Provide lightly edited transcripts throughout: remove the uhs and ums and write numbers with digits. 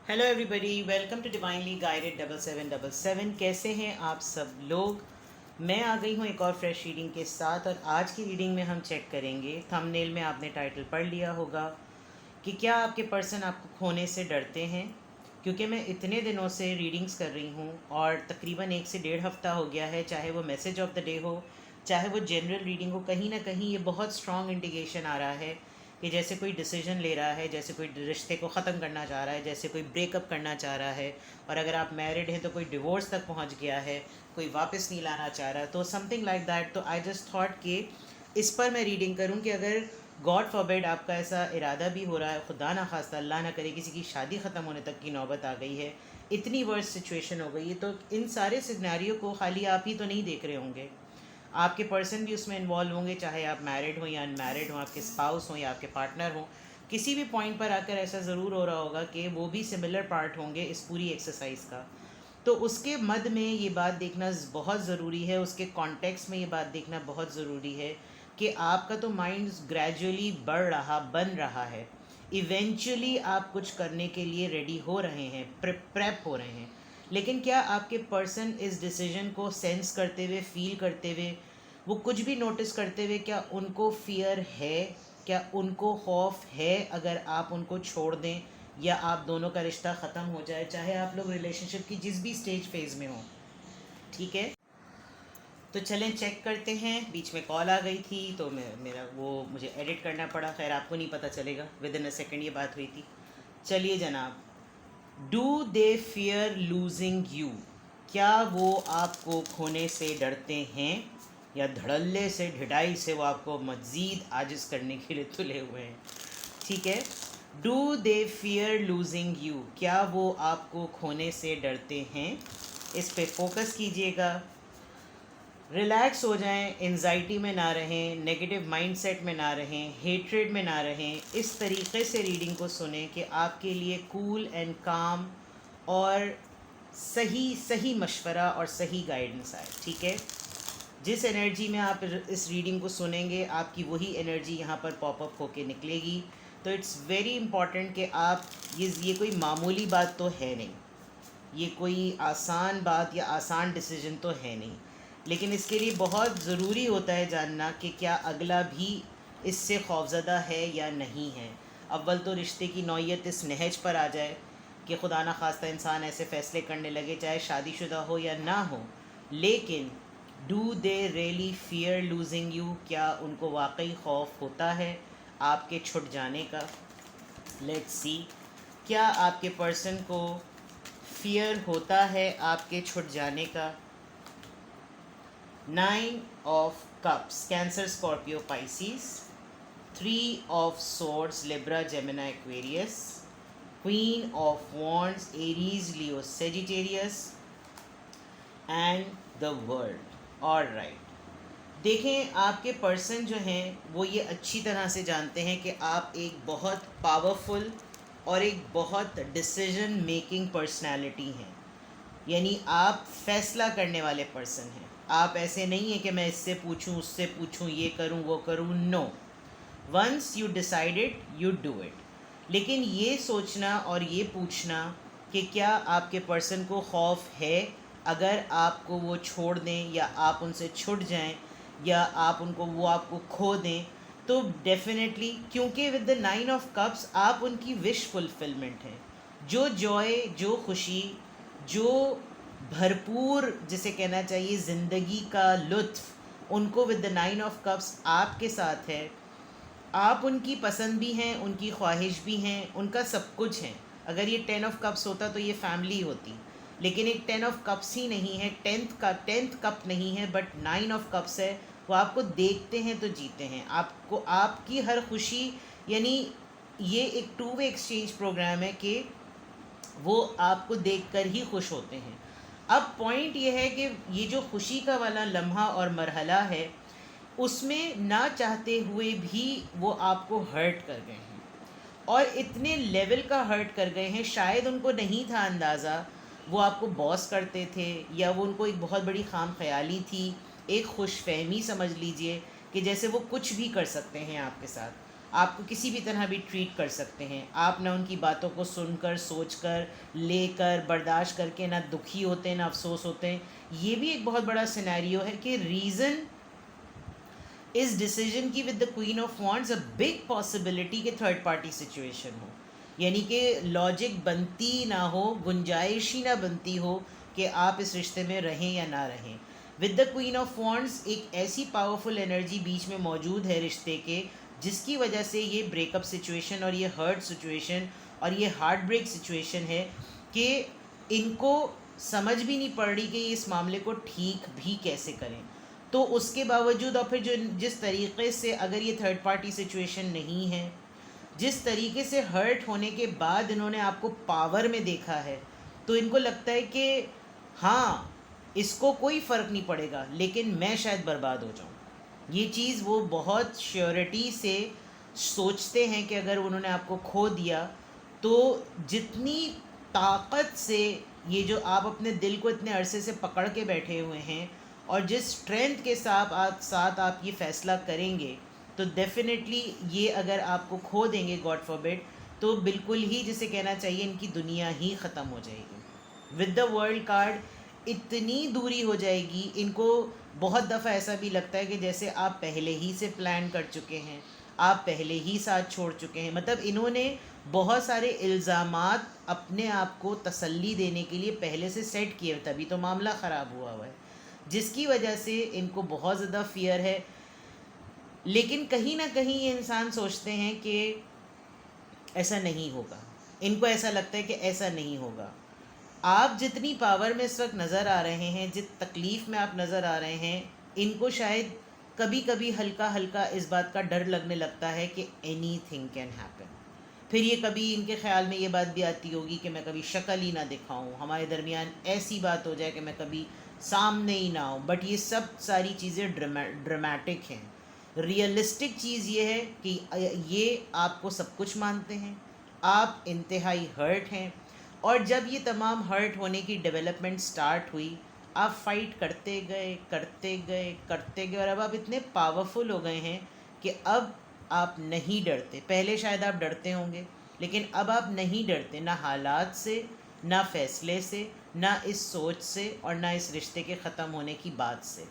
Hello everybody, welcome to divinely guided 7777। कैसे हैं आप सब लोग। मैं आ गई हूँ एक और फ्रेश रीडिंग के साथ। और आज की रीडिंग में हम चेक करेंगे, थंबनेल में आपने टाइटल पढ़ लिया होगा, कि क्या आपके पर्सन आपको खोने से डरते हैं। क्योंकि मैं इतने दिनों से रीडिंग्स कर रही हूँ और तकरीबन 1 से 1.5 हफ्ता हो गया है, चाहे वो मैसेज ऑफ द डे हो, चाहे वो जनरल रीडिंग हो, कहीं ना कहीं ये बहुत स्ट्रॉन्ग इंडिकेशन आ रहा है कि जैसे कोई डिसीजन ले रहा है, जैसे कोई रिश्ते को ख़त्म करना चाह रहा है, जैसे कोई ब्रेकअप करना चाह रहा है। और अगर आप मैरिड हैं तो कोई डिवोर्स तक पहुंच गया है, कोई वापस नहीं लाना चाह रहा, तो समथिंग लाइक दैट। तो आई जस्ट थॉट कि इस पर मैं रीडिंग करूं कि अगर गॉड फॉरबिड आपका ऐसा इरादा भी हो रहा है, खुदा ना खास्ता अल्लाह ना करे किसी की शादी ख़त्म होने तक की नौबत आ गई है, इतनी वर्स्ट सिचुएशन हो गई है, तो इन सारे सिनेरियो को खाली आप ही तो नहीं देख रहे होंगे, आपके पर्सन भी उसमें इन्वॉल्व होंगे, चाहे आप मैरिड हो या अनमैरिड हो, आपके स्पाउस हो या आपके पार्टनर हो। किसी भी पॉइंट पर आकर ऐसा ज़रूर हो रहा होगा कि वो भी सिमिलर पार्ट होंगे इस पूरी एक्सरसाइज का। तो उसके मद में ये बात देखना बहुत ज़रूरी है, उसके कॉन्टेक्स्ट में ये बात देखना बहुत ज़रूरी है कि आपका तो माइंड ग्रेजुअली बन रहा है, इवेंचुअली आप कुछ करने के लिए रेडी हो रहे हैं, प्रेप हो रहे हैं। लेकिन क्या आपके पर्सन इस डिसीजन को सेंस करते हुए, फील करते हुए, वो कुछ भी नोटिस करते हुए, क्या उनको फियर है, क्या उनको खौफ है अगर आप उनको छोड़ दें या आप दोनों का रिश्ता ख़त्म हो जाए, चाहे आप लोग रिलेशनशिप की जिस भी स्टेज फेज़ में हो। ठीक है, तो चलें चेक करते हैं। बीच में कॉल आ गई थी तो मेरा वो मुझे एडिट करना पड़ा। खैर आपको नहीं पता चलेगा, विद इन अ सेकेंड ये बात हुई थी। चलिए जनाब, do they fear losing you, क्या वो आपको खोने से डरते हैं या धड़ल्ले से, ढिढाई से वो आपको मज़ीद आजिज़ करने के लिए तुले हुए हैं। ठीक है, do they fear losing you, क्या वो आपको खोने से डरते हैं। इस पे फोकस कीजिएगा, रिलैक्स हो जाएं, एंजाइटी में ना रहें, नेगेटिव माइंडसेट में ना रहें, हेट्रेड में ना रहें। इस तरीक़े से रीडिंग को सुने कि आपके लिए कूल एंड काम और सही सही मशवरा और सही गाइडेंस आए। ठीक है, जिस एनर्जी में आप इस रीडिंग को सुनेंगे, आपकी वही एनर्जी यहाँ पर पॉपअप होके निकलेगी। तो इट्स वेरी इम्पॉर्टेंट कि आप ये कोई मामूली बात तो है नहीं, ये कोई आसान बात या आसान डिसीजन तो है नहीं, लेकिन इसके लिए बहुत ज़रूरी होता है जानना कि क्या अगला भी इससे खौफज़दा है या नहीं है। अव्वल तो रिश्ते की नौयत इस नहज पर आ जाए कि खुदा न खास्ता इंसान ऐसे फ़ैसले करने लगे, चाहे शादीशुदा हो या ना हो। लेकिन do they really fear losing you, क्या उनको वाकई खौफ होता है आपके छुट जाने का। लेट्स सी, क्या आपके पर्सन को फियर होता है आपके छुट जाने का। 9 of cups, cancer, Scorpio, Pisces. 3 of swords, Libra, जेमिना, Aquarius. Queen of wands, Aries, Leo, Sagittarius and the world. Alright, देखें आपके पर्सन जो हैं वो ये अच्छी तरह से जानते हैं कि आप एक बहुत पावरफुल और एक बहुत डिसीजन मेकिंग पर्सनालिटी हैं, यानी आप फैसला करने वाले पर्सन हैं। आप ऐसे नहीं हैं कि मैं इससे पूछूं, उससे पूछूं, ये करूं, वो करूं। No, once you decided you do it. लेकिन ये सोचना और ये पूछना कि क्या आपके पर्सन को खौफ है अगर आपको वो छोड़ दें या आप उनसे छूट जाएं या आप उनको, वो आपको खो दें, तो डेफिनेटली, क्योंकि विद द 9 ऑफ कप्स आप उनकी विश फुलफिलमेंट हैं। जो जॉय, जो खुशी, जो भरपूर जिसे कहना चाहिए ज़िंदगी का लुत्फ़, उनको विद द 9 ऑफ कप्स आपके साथ है। आप उनकी पसंद भी हैं, उनकी ख्वाहिश भी हैं, उनका सब कुछ है। अगर ये 10 ऑफ कप्स होता तो ये फैमिली होती, लेकिन एक 10 ऑफ कप्स ही नहीं है, 10th कप नहीं है, बट 9 ऑफ कप्स है। वो आपको देखते हैं तो जीते हैं, आपको आपकी हर खुशी, यानी ये एक टू वे एक्सचेंज प्रोग्राम है कि वो आपको देखकर ही खुश होते हैं। अब पॉइंट ये है कि ये जो खुशी का वाला लम्हा और मरहला है, उसमें ना चाहते हुए भी वो आपको हर्ट कर गए हैं, और इतने लेवल का हर्ट कर गए हैं, शायद उनको नहीं था अंदाज़ा। वो आपको बॉस करते थे या वो उनको एक बहुत बड़ी खाम ख्याली थी, एक खुश फहमी समझ लीजिए कि जैसे वो कुछ भी कर सकते हैं आपके साथ। आपको किसी भी तरह भी ट्रीट कर सकते हैं। आप ना उनकी बातों को सुनकर, सोचकर, लेकर, बर्दाश्त करके ना दुखी होते हैं ना अफसोस होते हैं। ये भी एक बहुत बड़ा सिनेरियो है कि रीज़न इस डिसीजन की with the queen of wands a big possibility कि थर्ड पार्टी सिचुएशन हो, यानी कि लॉजिक बनती ना हो, गुंजाइश ही ना बनती हो कि आप इस रिश्ते में रहें या ना रहें। With the queen of wands एक ऐसी पावरफुल एनर्जी बीच में मौजूद है रिश्ते के, जिसकी वजह से ये ब्रेकअप सिचुएशन और ये हर्ट सिचुएशन और ये हार्ट ब्रेक सिचुएशन है कि इनको समझ भी नहीं पड़ रही कि इस मामले को ठीक भी कैसे करें। तो उसके बावजूद और फिर जो जिस तरीके से अगर ये थर्ड पार्टी सिचुएशन नहीं है, जिस तरीके से हर्ट होने के बाद इन्होंने आपको पावर में देखा है, तो इनको लगता है कि हाँ, इसको कोई फ़र्क नहीं पड़ेगा लेकिन मैं शायद बर्बाद हो जाऊँ। ये चीज़ वो बहुत श्योरिटी से सोचते हैं कि अगर उन्होंने आपको खो दिया तो जितनी ताकत से ये जो आप अपने दिल को इतने अरसे से पकड़ के बैठे हुए हैं और जिस स्ट्रेंथ के साथ आप ये फ़ैसला करेंगे, तो डेफिनेटली ये अगर आपको खो देंगे गॉड फॉरबिड, तो बिल्कुल ही जिसे कहना चाहिए इनकी दुनिया ही ख़त्म हो जाएगी। विद द वर्ल्ड कार्ड इतनी दूरी हो जाएगी, इनको बहुत दफ़ा ऐसा भी लगता है कि जैसे आप पहले ही से प्लान कर चुके हैं, आप पहले ही साथ छोड़ चुके हैं। मतलब इन्होंने बहुत सारे इल्ज़ामात अपने आप को तसल्ली देने के लिए पहले से सेट किए, तभी तो मामला ख़राब हुआ है, जिसकी वजह से इनको बहुत ज़्यादा फ़ियर है। लेकिन कहीं ना कहीं ये इंसान सोचते हैं कि ऐसा नहीं होगा, इनको ऐसा लगता है कि ऐसा नहीं होगा। आप जितनी पावर में इस वक्त नज़र आ रहे हैं, जित तकलीफ़ में आप नज़र आ रहे हैं, इनको शायद कभी कभी हल्का हल्का इस बात का डर लगने लगता है कि एनीथिंग कैन हैपन। फिर ये कभी इनके ख़्याल में ये बात भी आती होगी कि मैं कभी शक्ल ही ना दिखाऊं, हमारे दरमियान ऐसी बात हो जाए कि मैं कभी सामने ही ना आऊँ। बट ये सब सारी चीज़ें ड्रामेटिक हैं। रियलिस्टिक चीज़ ये है कि ये आपको सब कुछ मानते हैं, आप इंतहाई हर्ट हैं, और जब ये तमाम हर्ट होने की डेवलपमेंट स्टार्ट हुई, आप फाइट करते गए करते गए करते गए, और अब आप इतने पावरफुल हो गए हैं कि अब आप नहीं डरते। पहले शायद आप डरते होंगे, लेकिन अब आप नहीं डरते, ना हालात से, ना फैसले से, ना इस सोच से, और ना इस रिश्ते के ख़त्म होने की बात से।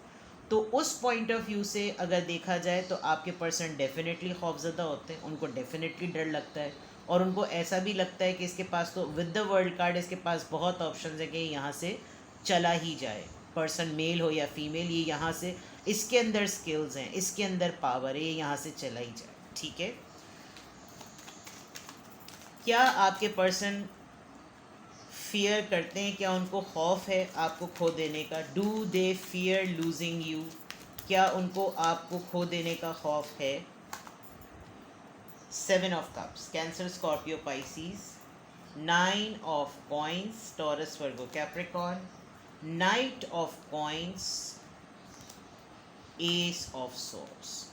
तो उस पॉइंट ऑफ व्यू से अगर देखा जाए तो आपके पर्सन डेफिनेटली खौफज़दा होते हैं, उनको डेफिनेटली डर लगता है, और उनको ऐसा भी लगता है कि इसके पास तो विद द वर्ल्ड कार्ड इसके पास बहुत ऑप्शन है कि यहाँ से चला ही जाए। पर्सन मेल हो या फीमेल, ये यहाँ से, इसके अंदर स्किल्स हैं, इसके अंदर पावर है, ये यहाँ से चला ही जाए। ठीक है, क्या आपके पर्सन फियर करते हैं? क्या उनको खौफ है आपको खो देने का? Do they fear losing you? क्या उनको आपको खो देने का खौफ है? 7 of cups, cancer, Scorpio, Pisces. 9 of coins, taurus, Virgo, Capricorn. Night of coins, S of swords.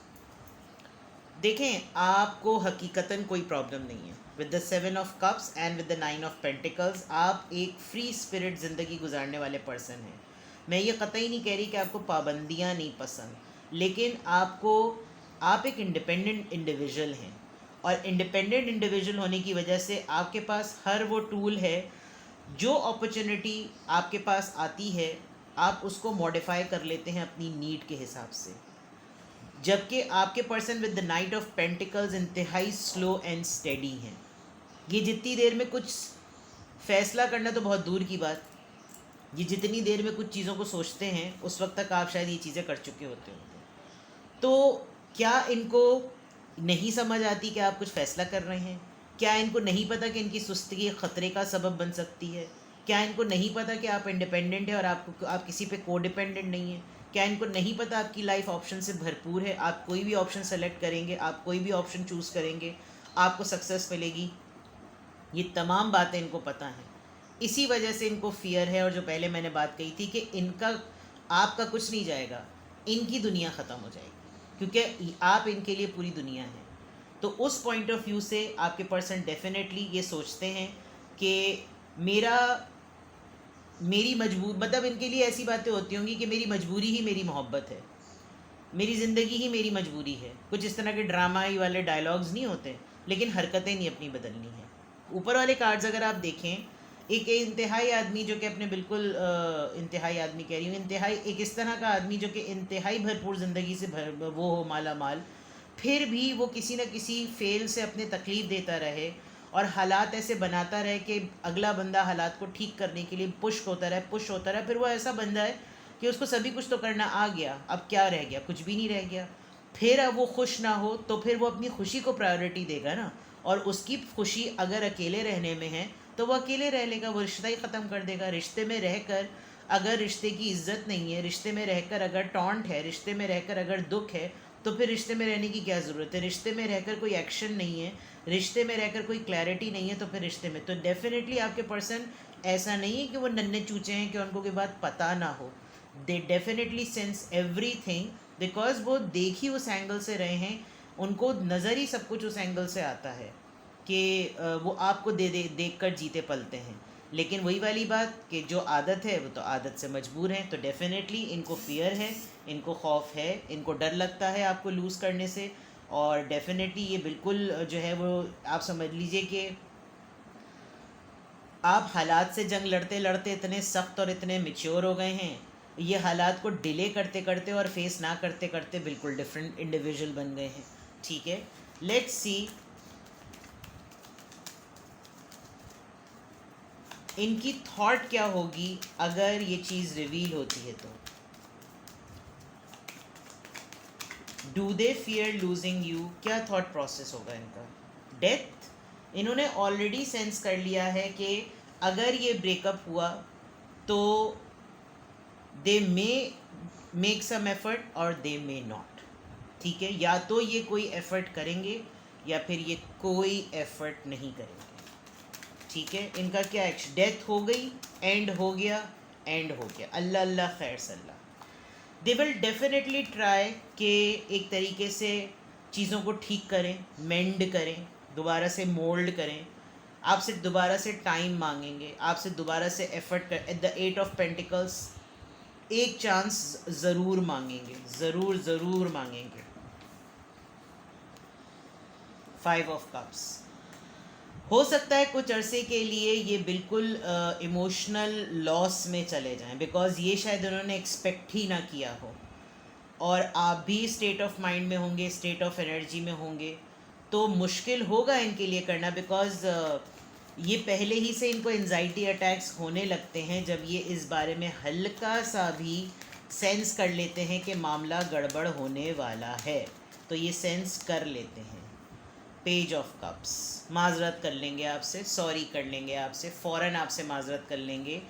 देखें, आपको हकीकतन कोई प्रॉब्लम नहीं है। With the 7 of cups and with the 9 of pentacles, आप एक फ्री स्पिरिट ज़िंदगी गुजारने वाले पर्सन हैं। मैं ये कतई नहीं कह रही कि आपको पाबंदियाँ नहीं पसंद, लेकिन आप एक इंडिपेंडेंट इंडिविजुअल हैं, और इंडिपेंडेंट इंडिविजुअल होने की वजह से आपके पास हर वो टूल है, जो अपॉर्चुनिटी आपके पास आती है आप उसको मॉडिफाई कर लेते हैं अपनी नीड के हिसाब से। जबकि आपके person with the night of pentacles इंतहाई स्लो एंड स्टेडी हैं। ये जितनी देर में कुछ फ़ैसला करना तो बहुत दूर की बात, ये जितनी देर में कुछ चीज़ों को सोचते हैं उस वक्त तक आप शायद ये चीज़ें कर चुके होते हैं। तो क्या इनको नहीं समझ आती कि आप कुछ फ़ैसला कर रहे हैं? क्या इनको नहीं पता कि इनकी सुस्ती ख़तरे का सबब बन सकती है? क्या इनको नहीं पता कि आप इंडिपेंडेंट हैं और आप किसी पे को डिपेंडेंट नहीं हैं? क्या इनको नहीं पता आपकी लाइफ ऑप्शन से भरपूर है? आप कोई भी ऑप्शन सेलेक्ट करेंगे, आप कोई भी ऑप्शन चूज़ करेंगे, आपको सक्सेस मिलेगी। ये तमाम बातें इनको पता हैं। इसी वजह से इनको फ़ियर है, और जो पहले मैंने बात कही थी कि इनका आपका कुछ नहीं जाएगा, इनकी दुनिया ख़त्म हो जाएगी, क्योंकि आप इनके लिए पूरी दुनिया है। तो उस पॉइंट ऑफ व्यू से आपके पर्सन डेफिनेटली ये सोचते हैं कि मेरी मजबूर, मतलब इनके लिए ऐसी बातें होती होंगी कि मेरी मजबूरी ही मेरी मोहब्बत है, मेरी ज़िंदगी ही मेरी मजबूरी है। कुछ इस तरह के ड्रामाई वाले डायलॉग्स नहीं होते, लेकिन हरकतें नहीं अपनी बदलनी है। ऊपर वाले कार्ड्स अगर आप देखें, एक इंतहाई आदमी जो कि अपने बिल्कुल इंतहाई आदमी कह रही हूँ, इंतहाई एक इस तरह का आदमी जो कि इंतहाई भरपूर ज़िंदगी से वो हो माला माल, फिर भी वो किसी न किसी फेल से अपने तकलीफ़ देता रहे और हालात ऐसे बनाता रहे कि अगला बंदा हालात को ठीक करने के लिए पुश होता रहे, फिर वो ऐसा बंदा है कि उसको सभी कुछ तो करना आ गया, अब क्या रह गया, कुछ भी नहीं रह गया। फिर अब वो खुश ना हो तो फिर वो अपनी खुशी को प्रायोरिटी देगा ना, और उसकी खुशी अगर अकेले रहने में है तो वो अकेले रह लेगा, वो रिश्ता ही ख़त्म कर देगा। रिश्ते में रहकर अगर रिश्ते की इज्जत नहीं है, रिश्ते में रहकर अगर टॉन्ट है, रिश्ते में रहकर अगर दुख है, तो फिर रिश्ते में रहने की क्या ज़रूरत है। रिश्ते में रहकर कोई एक्शन नहीं है, रिश्ते में रहकर कोई क्लैरिटी नहीं है, तो फिर रिश्ते में तो डेफिनेटली आपके पर्सन ऐसा नहीं है कि वो नन्हे चूचे हैं कि उनको कोई बात पता ना हो। They definitely sense everything, because वो देख ही उस एंगल से रहे हैं, उनको नज़र ही सब कुछ उस एंगल से आता है कि वो आपको देख कर जीते पलते हैं। लेकिन वही वाली बात कि जो आदत है वो तो आदत से मजबूर हैं, तो डेफिनेटली इनको फियर है, इनको खौफ है, इनको डर लगता है आपको लूज़ करने से। और डेफिनेटली ये बिल्कुल जो है वो आप समझ लीजिए कि आप हालात से जंग लड़ते लड़ते इतने सख्त और इतने मेच्योर हो गए हैं, ये हालात को डिले करते करते और फेस ना करते करते बिल्कुल डिफरेंट इंडिविजुअल बन गए हैं। ठीक है, लेट्स सी इनकी थॉट क्या होगी अगर ये चीज़ रिवील होती है तो। Do they fear losing you, क्या थॉट प्रोसेस होगा इनका। डेथ, इन्होंने ऑलरेडी सेंस कर लिया है कि अगर ये ब्रेकअप हुआ तो दे मे मेक सम एफर्ट और दे मे नॉट। ठीक है, या तो ये कोई एफर्ट करेंगे या फिर ये कोई एफर्ट नहीं करेंगे। ठीक है, इनका क्या एक्शन, डेथ हो गई, एंड हो गया, एंड हो गया, अल्लाह अल्लाह खैर सल्ला। दे विल डेफिनेटली ट्राई कि एक तरीके से चीज़ों को ठीक करें, मेंड करें, दोबारा से मोल्ड करें, आपसे दोबारा से टाइम मांगेंगे, आपसे दोबारा से एफर्ट कर। एट द 8 ऑफ पेंटिकल्स एक चांस ज़रूर मांगेंगे, ज़रूर मांगेंगे। 5 ऑफ कप्स, हो सकता है कुछ अरसे के लिए ये बिल्कुल इमोशनल लॉस में चले जाएं, बिकॉज़ ये शायद उन्होंने एक्सपेक्ट ही ना किया हो, और आप भी स्टेट ऑफ माइंड में होंगे, स्टेट ऑफ एनर्जी में होंगे, तो मुश्किल होगा इनके लिए करना। बिकॉज़ ये पहले ही से इनको एंजाइटी अटैक्स होने लगते हैं जब ये इस बारे में हल्का सा भी सेंस कर लेते हैं कि मामला गड़बड़ होने वाला है, तो ये सेंस कर लेते हैं। पेज ऑफ कप्स, माजरत कर लेंगे आपसे, सॉरी कर लेंगे आपसे, फ़ौरन आपसे माजरत कर लेंगे,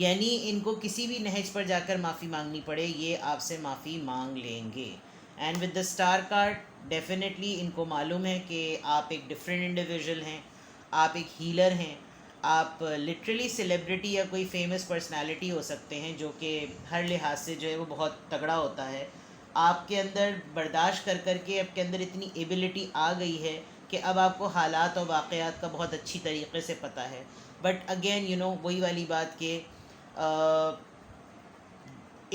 यानी इनको किसी भी नहज पर जाकर माफ़ी मांगनी पड़े ये आपसे माफ़ी मांग लेंगे। And with the star card definitely इनको मालूम है कि आप एक डिफरेंट इंडिविजुअल हैं, आप एक हीलर हैं, आप लिटरली सेलिब्रिटी या कोई फेमस पर्सनालिटी हो सकते हैं जो कि हर लिहाज से जो है वो बहुत तगड़ा होता है। आपके अंदर बर्दाश्त कर कर के आपके अंदर इतनी एबिलिटी आ गई है कि अब आपको हालात और वाक़यात का बहुत अच्छी तरीके से पता है। बट अगेन यू नो वही वाली बात कि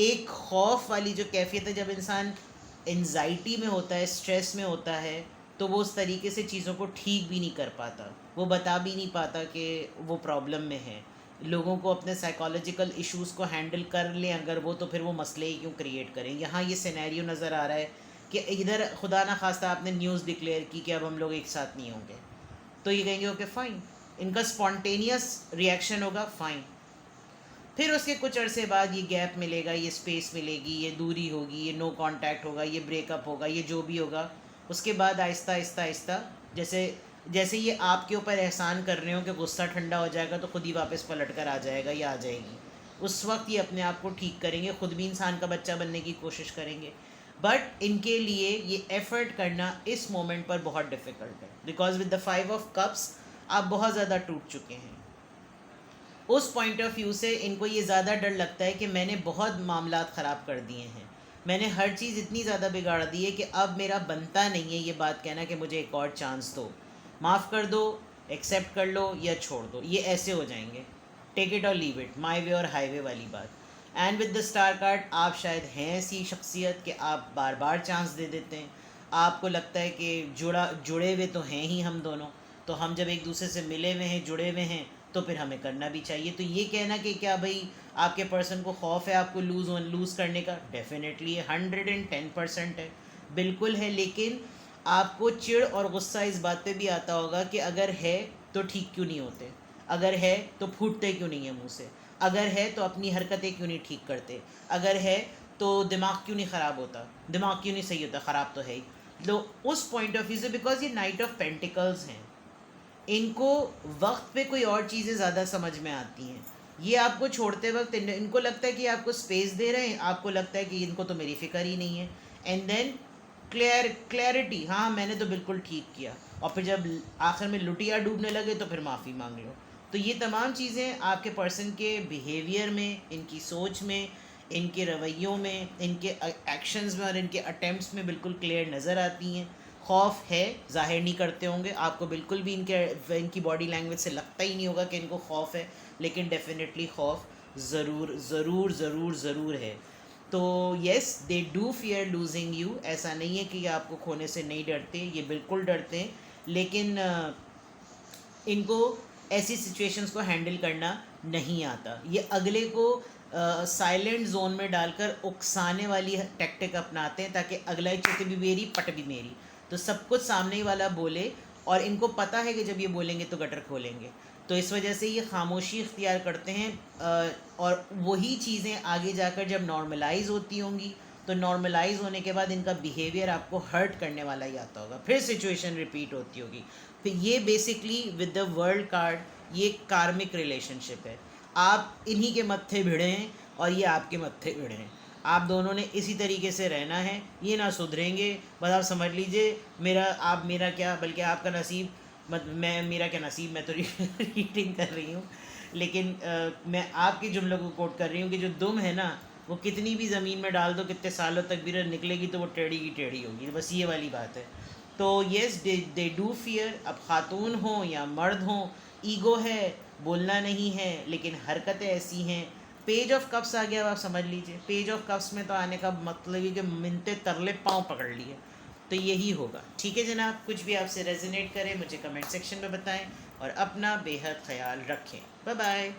एक खौफ वाली जो कैफियत है, जब इंसान एंजाइटी में होता है, स्ट्रेस में होता है, तो वो उस तरीके से चीज़ों को ठीक भी नहीं कर पाता, वो बता भी नहीं पाता कि वो प्रॉब्लम में है। लोगों को अपने साइकोलॉजिकल इश्यूज़ को हैंडल कर लें अगर वो, तो फिर वो मसले ही क्यों क्रिएट करें। यहाँ ये सिनेरियो नज़र आ रहा है कि इधर खुदा ना खास्ता आपने न्यूज़ डिक्लेयर की कि अब हम लोग एक साथ नहीं होंगे, तो ये कहेंगे ओके फ़ाइन, इनका स्पॉन्टेनियस रिएक्शन होगा फ़ाइन। फिर उसके कुछ अरसे बाद ये गैप मिलेगा, ये स्पेस मिलेगी, ये दूरी होगी, ये नो कांटेक्ट होगा, ये ब्रेकअप होगा, ये जो भी होगा, उसके बाद आहिस्ता आहिस्ता आहिस्ता जैसे जैसे ये आपके ऊपर एहसान कर रहे हो कि गुस्सा ठंडा हो जाएगा तो खुद ही वापस पलट कर आ जाएगा या आ जाएगी, उस वक्त ये अपने आप को ठीक करेंगे, ख़ुद भी इंसान का बच्चा बनने की कोशिश करेंगे। बट इनके लिए ये एफ़र्ट करना इस मोमेंट पर बहुत डिफ़िकल्ट है, because with the 5 of cups आप बहुत ज़्यादा टूट चुके हैं। उस पॉइंट ऑफ व्यू से इनको ये ज़्यादा डर लगता है कि मैंने बहुत मामलात ख़राब कर दिए हैं, मैंने हर चीज़ इतनी ज़्यादा बिगाड़ दी है कि अब मेरा बनता नहीं है ये बात कहना कि मुझे एक और चांस दो, माफ़ कर दो, एक्सेप्ट कर लो या छोड़ दो। ये ऐसे हो जाएंगे, टेक इट और लीव इट, माई वे और हाईवे वाली बात। And with the star card आप शायद हैं ऐसी शख्सियत कि आप बार बार चांस दे देते हैं। आपको लगता है कि जुड़े हुए तो हैं ही हम दोनों, तो हम जब एक दूसरे से मिले हुए हैं, जुड़े हुए हैं, तो फिर हमें करना भी चाहिए। तो ये कहना कि क्या भाई आपके पर्सन को खौफ है आपको लूज़ करने का, डेफिनेटली 110% है, बिल्कुल है। लेकिन आपको चिढ़ और गुस्सा इस बात पे भी आता होगा कि अगर है तो ठीक क्यों नहीं होते, अगर है तो फूटते क्यों नहीं है मुँह से, अगर है तो अपनी हरकतें क्यों नहीं ठीक करते, अगर है तो दिमाग क्यों नहीं ख़राब होता, दिमाग क्यों नहीं सही होता, ख़राब तो है ही। तो उस पॉइंट ऑफ व्यू से, बिकॉज ये नाइट ऑफ पेंटिकल्स हैं, इनको वक्त पे कोई और चीज़ें ज़्यादा समझ में आती हैं। ये आपको छोड़ते वक्त इनको लगता है कि आपको स्पेस दे रहे हैं, आपको लगता है कि इनको तो मेरी फ़िक्र ही नहीं है। एंड देन क्लैरिटी, हाँ मैंने तो बिल्कुल ठीक किया, और फिर जब आखिर में लुटिया डूबने लगे तो फिर माफ़ी मांग लो। तो ये तमाम चीज़ें आपके पर्सन के बिहेवियर में, इनकी सोच में, इनके रवैयों में, इनके एक्शंस में और इनके अटेम्प्ट्स में बिल्कुल क्लियर नज़र आती हैं। खौफ है, ज़ाहिर नहीं करते होंगे, आपको बिल्कुल भी इनकी बॉडी लैंग्वेज से लगता ही नहीं होगा कि इनको खौफ है, लेकिन डेफिनेटली खौफ ज़रूर ज़रूर ज़रूर ज़रूर है। तो yes, they do fear losing you, ऐसा नहीं है कि ये आपको खोने से नहीं डरते, ये बिल्कुल डरते हैं, लेकिन इनको ऐसी सिचुएशंस को हैंडल करना नहीं आता। ये अगले को साइलेंट जोन में डालकर उकसाने वाली टैक्टिक अपनाते हैं, ताकि अगला ही चित भी मेरी पट भी मेरी, तो सब कुछ सामने ही वाला बोले, और इनको पता है कि जब ये बोलेंगे तो गटर खोलेंगे, तो इस वजह से ये खामोशी इख्तियार करते हैं। और वही चीज़ें आगे जाकर जब नॉर्मलाइज होती होंगी, तो नॉर्मलाइज होने के बाद इनका बिहेवियर आपको हर्ट करने वाला ही आता होगा, फिर सिचुएशन रिपीट होती होगी। तो ये basically with the world card ये कार्मिक रिलेशनशिप है। आप इन्हीं के मत्थे भिड़े हैं और ये आपके मत्थे भिड़े हैं, आप दोनों ने इसी तरीके से रहना है, ये ना सुधरेंगे। बस आप समझ लीजिए, मेरा क्या, बल्कि आपका नसीब, मेरा क्या नसीब, मैं तो रीडिंग कर रही हूँ, लेकिन मैं आपके जुमलों को कोट कर रही हूँ कि जो दुम है ना, वो कितनी भी ज़मीन में डाल दो, कितने सालों तक भी निकलेगी तो वो टेढ़ी की टेढ़ी होगी, बस ये वाली बात है। तो येस, दे डू फियर, अब ख़ातून हो या मर्द हो, ईगो है, बोलना नहीं है, लेकिन हरकतें ऐसी हैं। पेज ऑफ कप्स आ गया, आप समझ लीजिए, पेज ऑफ कप्स में तो आने का मतलब ही कि मिनते तरले पाँव पकड़ लिए, तो यही होगा। ठीक है जनाब, कुछ भी आपसे रेजोनेट करे मुझे कमेंट सेक्शन में बताएं, और अपना बेहद ख्याल रखें। Bye bye.